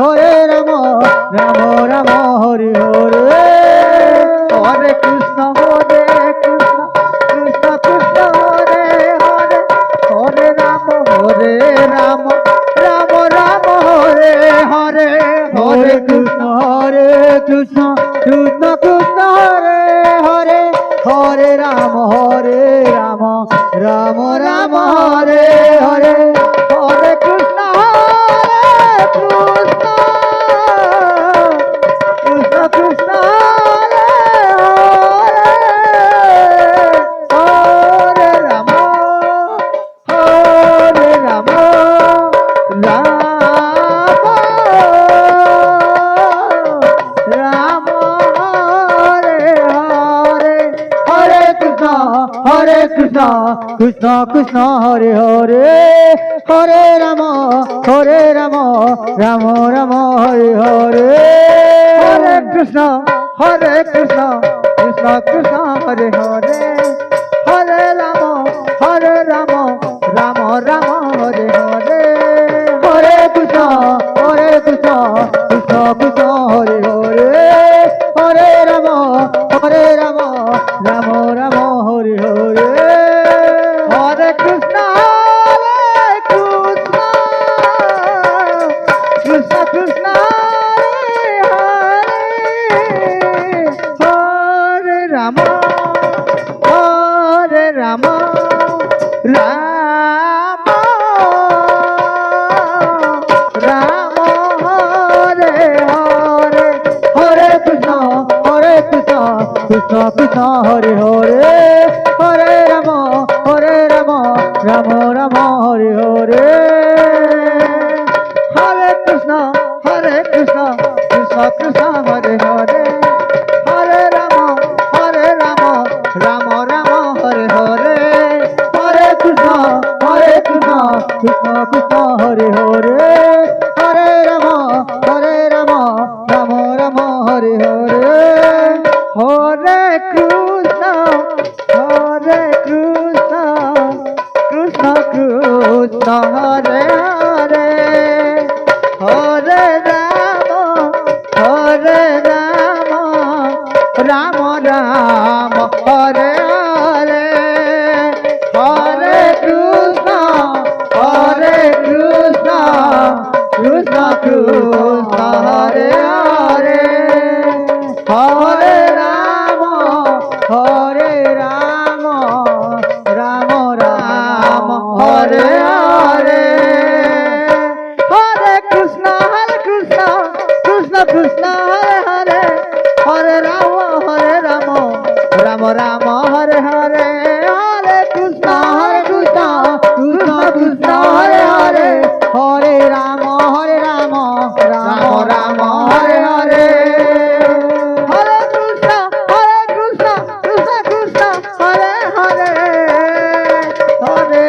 হরে রাম রাম রাম হরে হরে হরে কৃষ্ণ কৃষ্ণ কৃষ্ণ হরে হরে হরে রাম রাম রাম হরে হরে হরে কৃষ্ণ কৃষ্ণ কৃষ্ণ হরে হরে হরে রাম রাম রাম হরে হরে হরে কৃষ্ণ কৃষ্ণ কৃষ্ণ হরে রাম রাম রাম হরে হরে হরে কৃষ্ণ কৃষ্ণ কৃষ্ণ হরে হরে হরে রাম রাম রাম হরে হরে হরে কৃষ্ণ কৃষ্ণ কৃষ্ণ হরে হরে হরে রাম রাম রাম হরে হরে হরে কৃষ্ণ কৃষ্ণ কৃষ্ণ হরে হরে হরে রাম রাম রাম হরে হরে হরে কৃষ্ণ কৃষ্ণ কৃষ্ণ হরে রাম রাম রাম হরে হরে হরে কৃষ্ণ কৃষ্ণ কৃষ্ণ হরে হরে হরে রাম রাম রাম হরে হরে হরে কৃষ্ণ কৃষ্ণ কৃষ্ণ হরে হরে হরে রাম রাম রাম হরে হরে হরে কৃষ্ণ কৃষ্ণ কৃষ্ণ হরে হরে হরে রাম রাম রাম হরে হরে হরে কৃষ্ণ কৃষ্ণ কৃষ্ণ হরে হরে হরে রাম রাম রাম হরে হরে হরে কৃষ্ণ কৃষ্ণ কৃষ্ণ হরে হরে হরে রাম রাম রাম হরে হরে হরে কৃষ্ণ কৃষ্ণ কৃষ্ণ হরে হরে হরে রাম রাম রাম হরে হরে হরে কৃষ্ণ কৃষ্ণ কৃষ্ণ হরে হরে হরে রাম রাম রাম হরে হরে হরে কৃষ্ণ কৃষ্ণ কৃষ্ণ হরে হরে হরে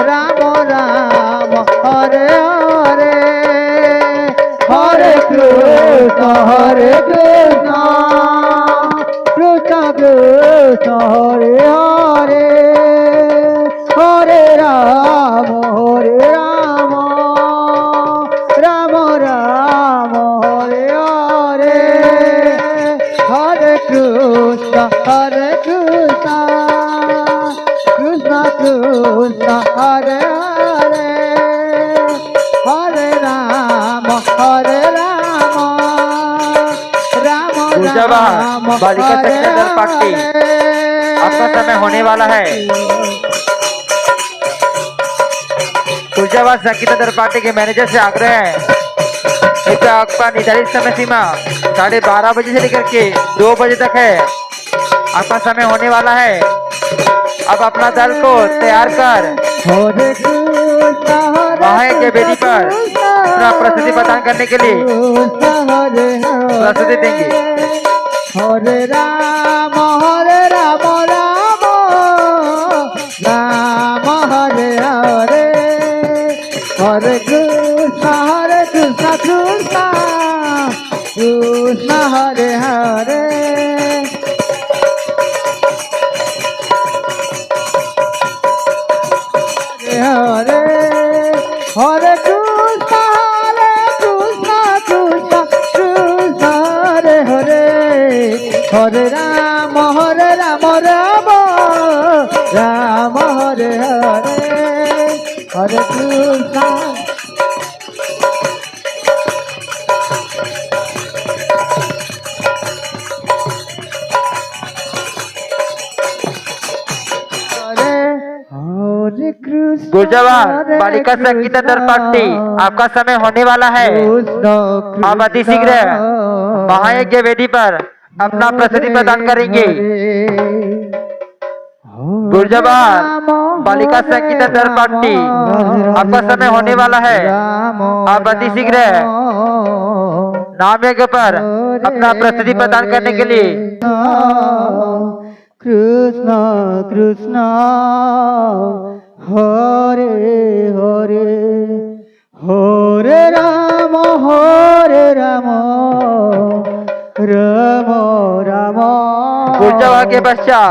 রাম রাম হরে হরে হরে কৃষ্ণ কৃষ্ণ কৃষ্ণ হরে হরে হরে রাম রাম রাম হরে হরে হরে কৃষ্ণ কৃষ্ণ কৃষ্ণ হরে হরে হরে রাম बालिका सेक्शन दल पार्टी आपका समय होने वाला है। तुलजाबाद संगीत दल पार्टी के मैनेजर से आग्रह है इसका आपका निर्धारित समय सीमा 12:30 बजे से लेकर के 2 बजे तक है। आपका समय होने वाला है। अब अपना दल को तैयार कर वहाँ के वेदी पर अपना प्रस्तुति प्रदान करने के लिए प्रस्तुति देंगे। हरे Ram Ram Ram Hare Hare Hare Krishna Krishna Krishna Hare Hare Hare Hare Krishna, Krishna Krishna, Hare Hare, Hare Rama, Rama Hare Hare, Hare Krishna. गुर्जवार बालिका संगीत दर पार्टी आपका समय होने वाला है। आप अति शीघ्र महायज्ञ वेदी पर अपना प्रस्तुति प्रदान करेंगे। गुर्जवार बालिका संगीत दर पार्टी आपका समय होने वाला है। आप अति शीघ्र नाम यज्ञ पर अपना प्रस्तुति प्रदान करने के लिए कृष्ण कृष्ण हरे हरे हरे राम राम राम गुर्जवार के पश्चात